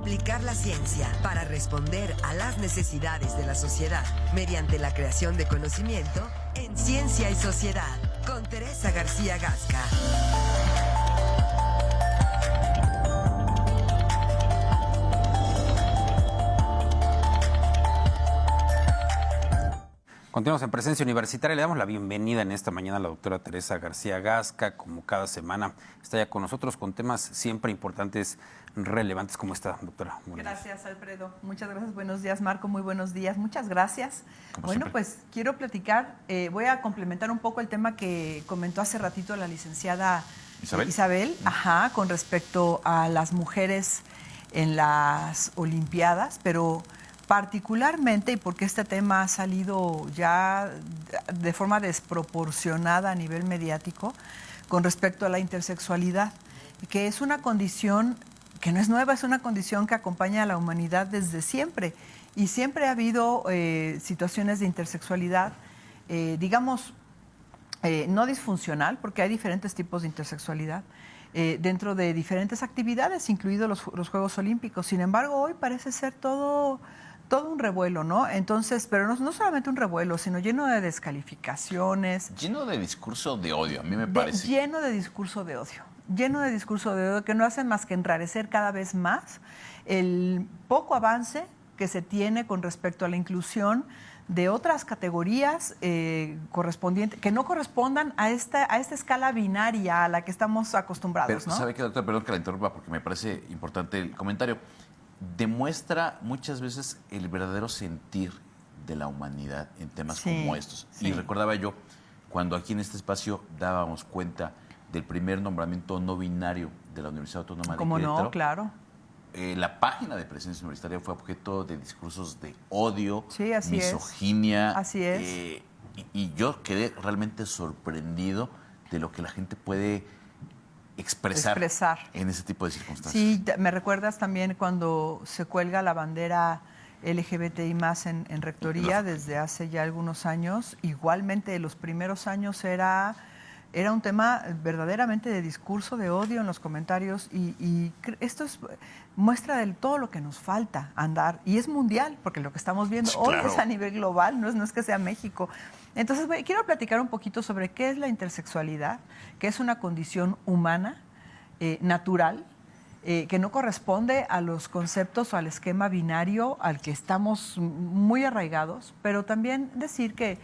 Aplicar la ciencia para responder a las necesidades de la sociedad mediante la creación de conocimiento en Ciencia y Sociedad con Teresa García Gasca. Continuamos en Presencia Universitaria. Le damos la bienvenida en esta mañana a la doctora Teresa García Gasca. Como cada semana está ya con nosotros con temas siempre importantes, relevantes. ¿Cómo está, doctora? Gracias, Alfredo. Muchas gracias. Buenos días, Marco. Muy buenos días. Muchas gracias. Bueno, pues quiero platicar, voy a complementar un poco el tema que comentó hace ratito la licenciada Isabel, con respecto a las mujeres en las Olimpiadas, pero particularmente, y porque este tema ha salido ya de forma desproporcionada a nivel mediático, con respecto a la intersexualidad, que es una condición que no es nueva, es una condición que acompaña a la humanidad desde siempre. Y siempre ha habido situaciones de intersexualidad, digamos, no disfuncional, porque hay diferentes tipos de intersexualidad, dentro de diferentes actividades, incluidos los Juegos Olímpicos. Sin embargo, hoy parece ser todo un revuelo, ¿no? Entonces, pero no solamente un revuelo, sino lleno de descalificaciones. Lleno de discurso de odio, a mí me parece. Lleno de discurso de odio. Lleno de discurso de odio que no hacen más que enrarecer cada vez más el poco avance que se tiene con respecto a la inclusión de otras categorías correspondientes, que no correspondan a esta escala binaria a la que estamos acostumbrados, Pero, ¿no? ¿sabe qué, doctor? Perdón que la interrumpa porque me parece importante el comentario. Demuestra muchas veces el verdadero sentir de la humanidad en temas como estos. Sí. Y recordaba yo, cuando aquí en este espacio dábamos cuenta del primer nombramiento no binario de la Universidad Autónoma de Querétaro. ¿Cómo no? Claro. La página de Presencia Universitaria fue objeto de discursos de odio, sí, así misoginia. Así es. Y yo quedé realmente sorprendido de lo que la gente puede expresar en ese tipo de circunstancias. Sí, me recuerdas también cuando se cuelga la bandera LGBTI más en Rectoría desde hace ya algunos años. Igualmente, los primeros años era un tema verdaderamente de discurso de odio en los comentarios y esto es muestra de todo lo que nos falta andar. Y es mundial, porque lo que estamos viendo hoy es a nivel global, no es que sea México. Entonces, quiero platicar un poquito sobre qué es la intersexualidad, que es una condición humana, natural, que no corresponde a los conceptos o al esquema binario al que estamos muy arraigados, pero también decir que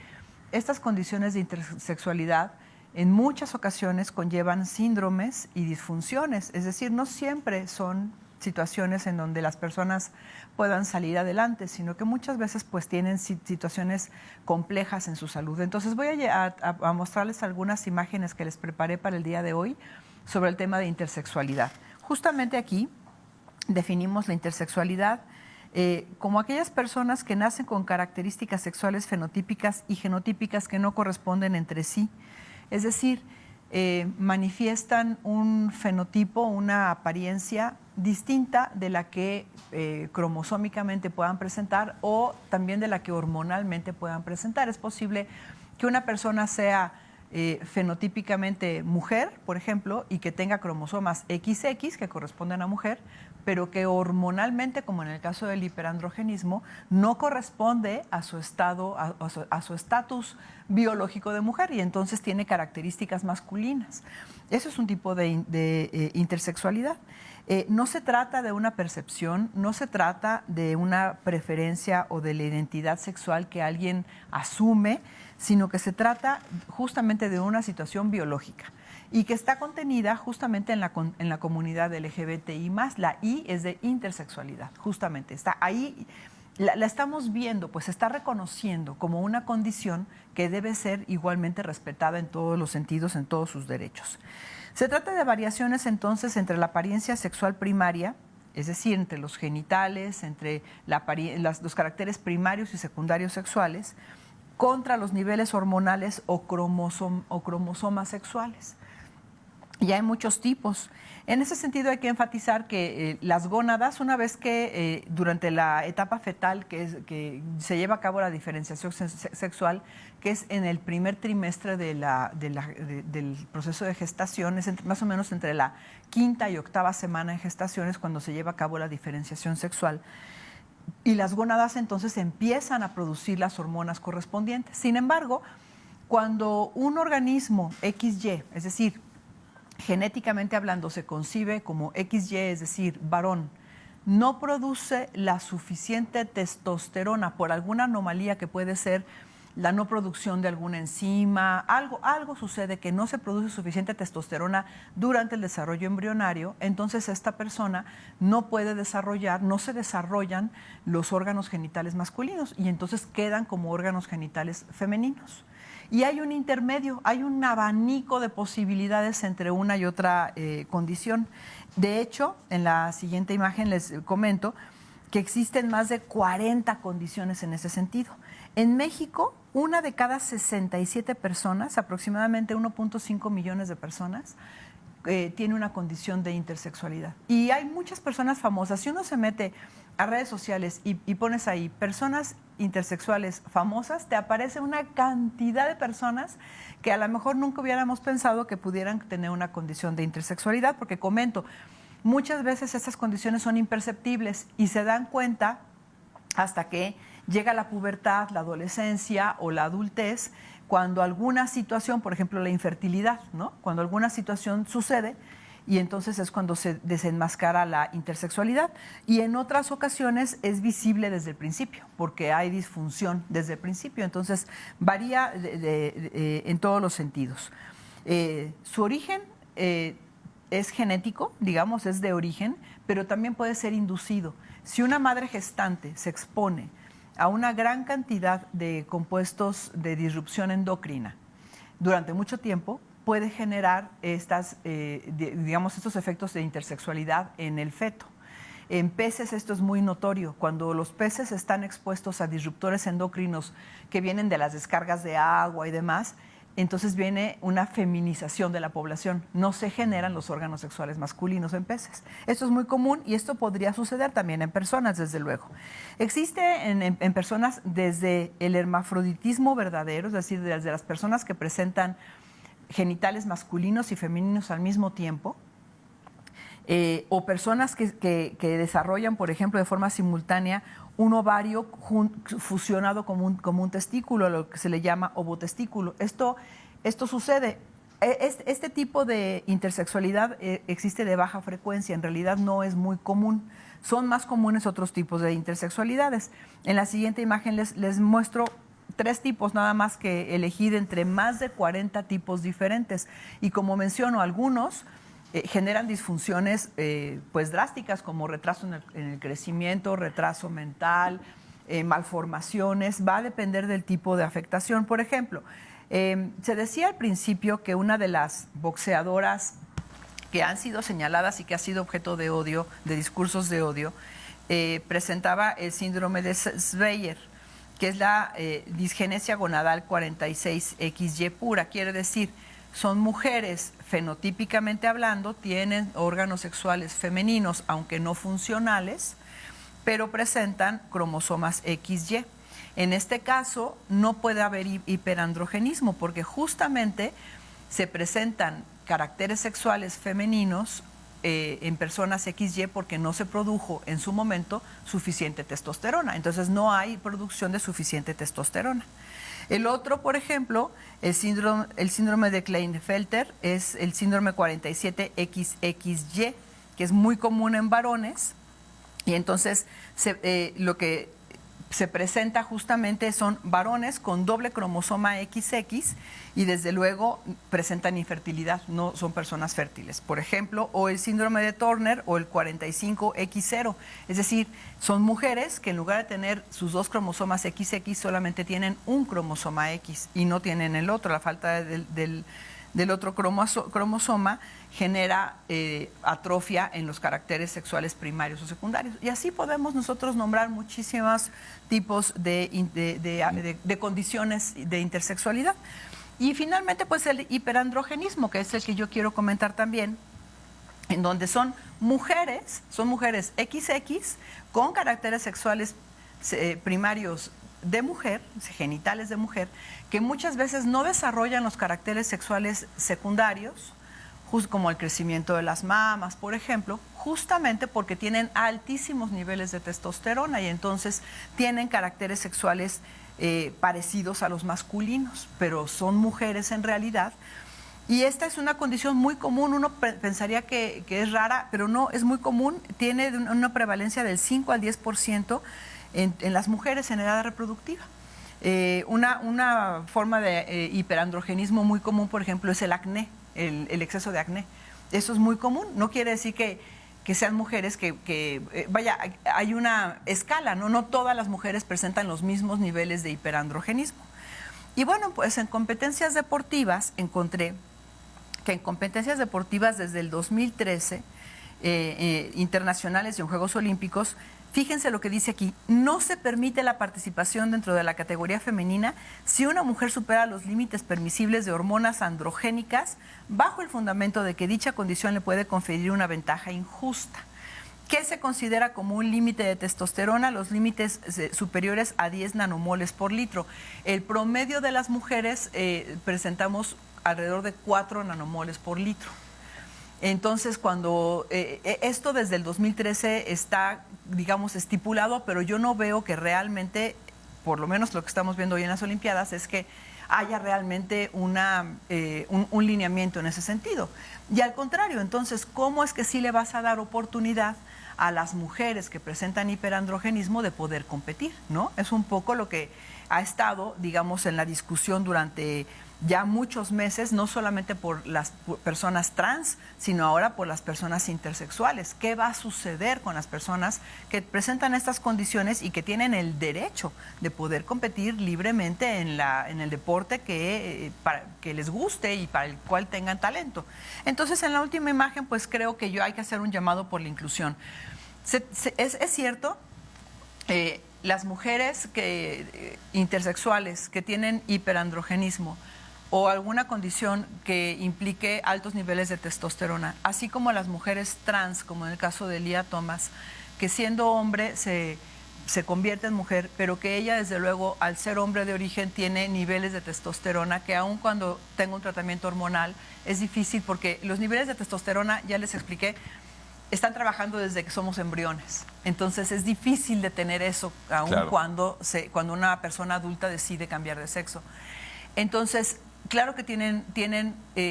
estas condiciones de intersexualidad en muchas ocasiones conllevan síndromes y disfunciones, es decir, no siempre son situaciones en donde las personas puedan salir adelante, sino que muchas veces pues tienen situaciones complejas en su salud. Entonces voy a mostrarles algunas imágenes que les preparé para el día de hoy sobre el tema de intersexualidad. Justamente aquí definimos la intersexualidad como aquellas personas que nacen con características sexuales fenotípicas y genotípicas que no corresponden entre sí. Es decir, manifiestan un fenotipo, una apariencia distinta de la que cromosómicamente puedan presentar o también de la que hormonalmente puedan presentar. Es posible que una persona sea fenotípicamente mujer, por ejemplo, y que tenga cromosomas XX que corresponden a mujer, pero que hormonalmente, como en el caso del hiperandrogenismo, no corresponde a su estado, a su estatus biológico de mujer y entonces tiene características masculinas. Eso es un tipo de intersexualidad. No se trata de una percepción, no se trata de una preferencia o de la identidad sexual que alguien asume, sino que se trata justamente de una situación biológica y que está contenida justamente en la comunidad LGBTI+. La I es de intersexualidad, justamente está ahí. La estamos viendo, pues se está reconociendo como una condición que debe ser igualmente respetada en todos los sentidos, en todos sus derechos. Se trata de variaciones entonces entre la apariencia sexual primaria, es decir, entre los genitales, entre los caracteres primarios y secundarios sexuales, contra los niveles hormonales o cromosomas sexuales. Y hay muchos tipos. En ese sentido hay que enfatizar que las gónadas, una vez que durante la etapa fetal que se lleva a cabo la diferenciación sexual, que es en el primer trimestre del proceso de gestación, es más o menos entre la 5ª y 8ª semana en gestación es cuando se lleva a cabo la diferenciación sexual. Y las gónadas entonces empiezan a producir las hormonas correspondientes. Sin embargo, cuando un organismo XY, es decir, genéticamente hablando, se concibe como XY, es decir, varón, no produce la suficiente testosterona por alguna anomalía que puede ser la no producción de alguna enzima, algo sucede que no se produce suficiente testosterona durante el desarrollo embrionario, entonces esta persona no puede desarrollar, no se desarrollan los órganos genitales masculinos y entonces quedan como órganos genitales femeninos. Y hay un intermedio, hay un abanico de posibilidades entre una y otra condición. De hecho, en la siguiente imagen les comento que existen más de 40 condiciones en ese sentido. En México, 1 de cada 67 personas, aproximadamente 1.5 millones de personas, tiene una condición de intersexualidad. Y hay muchas personas famosas. Si uno se mete a redes sociales y pones ahí personas intersexuales famosas, te aparece una cantidad de personas que a lo mejor nunca hubiéramos pensado que pudieran tener una condición de intersexualidad, porque comento, muchas veces estas condiciones son imperceptibles y se dan cuenta hasta que llega la pubertad, la adolescencia o la adultez, cuando alguna situación, por ejemplo la infertilidad, ¿no? Cuando alguna situación sucede y entonces es cuando se desenmascara la intersexualidad. Y en otras ocasiones es visible desde el principio, porque hay disfunción desde el principio, entonces varía en todos los sentidos. Su origen es genético, digamos, es de origen, pero también puede ser inducido. Si una madre gestante se expone a una gran cantidad de compuestos de disrupción endocrina durante mucho tiempo, puede generar estos efectos de intersexualidad en el feto. En peces esto es muy notorio. Cuando los peces están expuestos a disruptores endocrinos que vienen de las descargas de agua y demás, entonces viene una feminización de la población. No se generan los órganos sexuales masculinos en peces. Esto es muy común y esto podría suceder también en personas, desde luego. Existe en personas desde el hermafroditismo verdadero, es decir, desde las personas que presentan genitales masculinos y femeninos al mismo tiempo, o personas que desarrollan, por ejemplo, de forma simultánea un ovario fusionado como un testículo, lo que se le llama ovotestículo. Esto sucede. Este tipo de intersexualidad existe de baja frecuencia, en realidad no es muy común. Son más comunes otros tipos de intersexualidades. En la siguiente imagen les muestro 3 tipos nada más que elegí de entre más de 40 tipos diferentes. Y como menciono, algunos generan disfunciones pues drásticas, como retraso en el crecimiento, retraso mental, malformaciones. Va a depender del tipo de afectación. Por ejemplo, se decía al principio que una de las boxeadoras que han sido señaladas y que ha sido objeto de odio, de discursos de odio, presentaba el síndrome de Schreier, que es la disgenesia gonadal 46XY pura. Quiere decir, son mujeres fenotípicamente hablando, tienen órganos sexuales femeninos, aunque no funcionales, pero presentan cromosomas XY. En este caso no puede haber hiperandrogenismo, porque justamente se presentan caracteres sexuales femeninos en personas XY porque no se produjo en su momento suficiente testosterona. Entonces no hay producción de suficiente testosterona. El otro, por ejemplo, el síndrome de Klinefelter, es el síndrome 47XXY, que es muy común en varones, y entonces lo que se presenta justamente son varones con doble cromosoma XX y desde luego presentan infertilidad, no son personas fértiles, por ejemplo, o el síndrome de Turner o el 45X0, es decir, son mujeres que en lugar de tener sus 2 cromosomas XX solamente tienen un cromosoma X y no tienen el otro. La falta del otro cromosoma genera atrofia en los caracteres sexuales primarios o secundarios. Y así podemos nosotros nombrar muchísimos tipos de condiciones de intersexualidad. Y finalmente, pues el hiperandrogenismo, que es el que yo quiero comentar también, en donde son mujeres XX con caracteres sexuales primarios de mujer, genitales de mujer, que muchas veces no desarrollan los caracteres sexuales secundarios, como el crecimiento de las mamas, por ejemplo, justamente porque tienen altísimos niveles de testosterona y entonces tienen caracteres sexuales parecidos a los masculinos, pero son mujeres en realidad. Y esta es una condición muy común, uno pensaría que es rara, pero no, es muy común, tiene una prevalencia del 5 al 10% en las mujeres en edad reproductiva. Una forma de hiperandrogenismo muy común, por ejemplo, es el acné, el exceso de acné. Eso es muy común, no quiere decir que sean mujeres vaya, hay una escala, ¿no? No todas las mujeres presentan los mismos niveles de hiperandrogenismo. Y bueno, pues en competencias deportivas encontré que en competencias deportivas desde el 2013, internacionales y en Juegos Olímpicos, fíjense lo que dice aquí, no se permite la participación dentro de la categoría femenina si una mujer supera los límites permisibles de hormonas androgénicas bajo el fundamento de que dicha condición le puede conferir una ventaja injusta. ¿Qué se considera como un límite de testosterona? Los límites superiores a 10 nanomoles por litro. El promedio de las mujeres presentamos alrededor de 4 nanomoles por litro. Entonces, cuando esto desde el 2013 está, digamos, estipulado, pero yo no veo que realmente, por lo menos lo que estamos viendo hoy en las Olimpiadas, es que haya realmente un lineamiento en ese sentido. Y al contrario, entonces, ¿cómo es que sí le vas a dar oportunidad a las mujeres que presentan hiperandrogenismo de poder competir, ¿no? Es un poco lo que ha estado, digamos, en la discusión durante ya muchos meses, no solamente por las personas trans, sino ahora por las personas intersexuales. ¿Qué va a suceder con las personas que presentan estas condiciones y que tienen el derecho de poder competir libremente en el deporte que les guste y para el cual tengan talento? Entonces, en la última imagen, pues creo que hay que hacer un llamado por la inclusión. Es cierto, las mujeres intersexuales que tienen hiperandrogenismo o alguna condición que implique altos niveles de testosterona, así como las mujeres trans, como en el caso de Lia Thomas, que siendo hombre se convierte en mujer, pero que ella, desde luego, al ser hombre de origen, tiene niveles de testosterona que aun cuando tenga un tratamiento hormonal es difícil porque los niveles de testosterona, ya les expliqué, están trabajando desde que somos embriones. Entonces es difícil de tener eso aun claro. cuando una persona adulta decide cambiar de sexo. Entonces, claro que tienen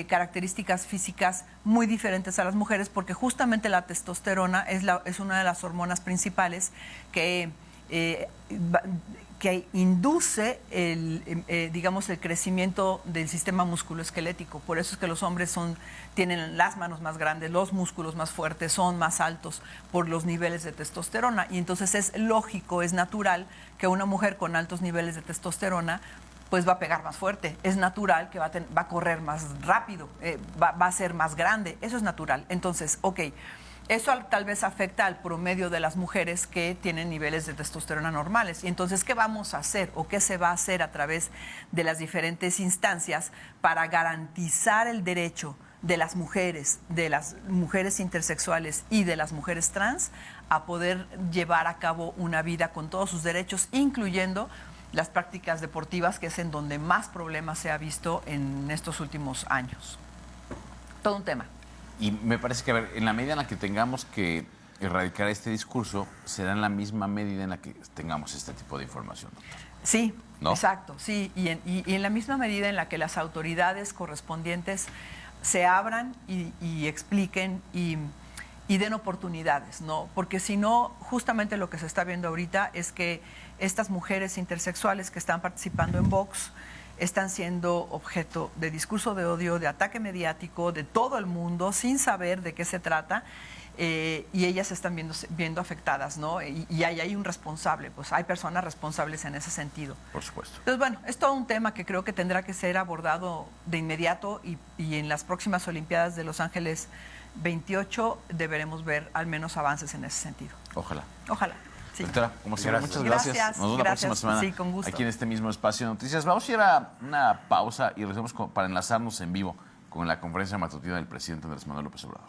características físicas muy diferentes a las mujeres porque justamente la testosterona es una de las hormonas principales que induce digamos, el crecimiento del sistema musculoesquelético. Por eso es que los hombres tienen las manos más grandes, los músculos más fuertes, son más altos por los niveles de testosterona. Y entonces es lógico, es natural que una mujer con altos niveles de testosterona pues va a pegar más fuerte. Es natural que va a correr más rápido, va a ser más grande. Eso es natural. Entonces, eso tal vez afecta al promedio de las mujeres que tienen niveles de testosterona normales. Y entonces, ¿qué vamos a hacer o qué se va a hacer a través de las diferentes instancias para garantizar el derecho de las mujeres intersexuales y de las mujeres trans a poder llevar a cabo una vida con todos sus derechos, incluyendo las prácticas deportivas, que es en donde más problemas se ha visto en estos últimos años? Todo un tema. Y me parece que, a ver, en la medida en la que tengamos que erradicar este discurso, será en la misma medida en la que tengamos este tipo de información, doctor. Sí, ¿no? Exacto, sí. Y en la misma medida en la que las autoridades correspondientes se abran y expliquen y den oportunidades, ¿no? Porque si no, justamente lo que se está viendo ahorita es que estas mujeres intersexuales que están participando en box están siendo objeto de discurso de odio, de ataque mediático de todo el mundo sin saber de qué se trata, y ellas se están viendo afectadas, ¿no? Y hay un responsable, pues hay personas responsables en ese sentido. Por supuesto. Entonces, bueno, es todo un tema que creo que tendrá que ser abordado de inmediato y en las próximas Olimpiadas de Los Ángeles 28 deberemos ver al menos avances en ese sentido. Ojalá. Ojalá. Sí. Doctora, como siempre, muchas gracias. Gracias. Nos vemos la próxima semana Sí, con gusto. aquí en este mismo espacio de noticias. Vamos a ir a una pausa y regresamos para enlazarnos en vivo con la conferencia matutina del presidente Andrés Manuel López Obrador.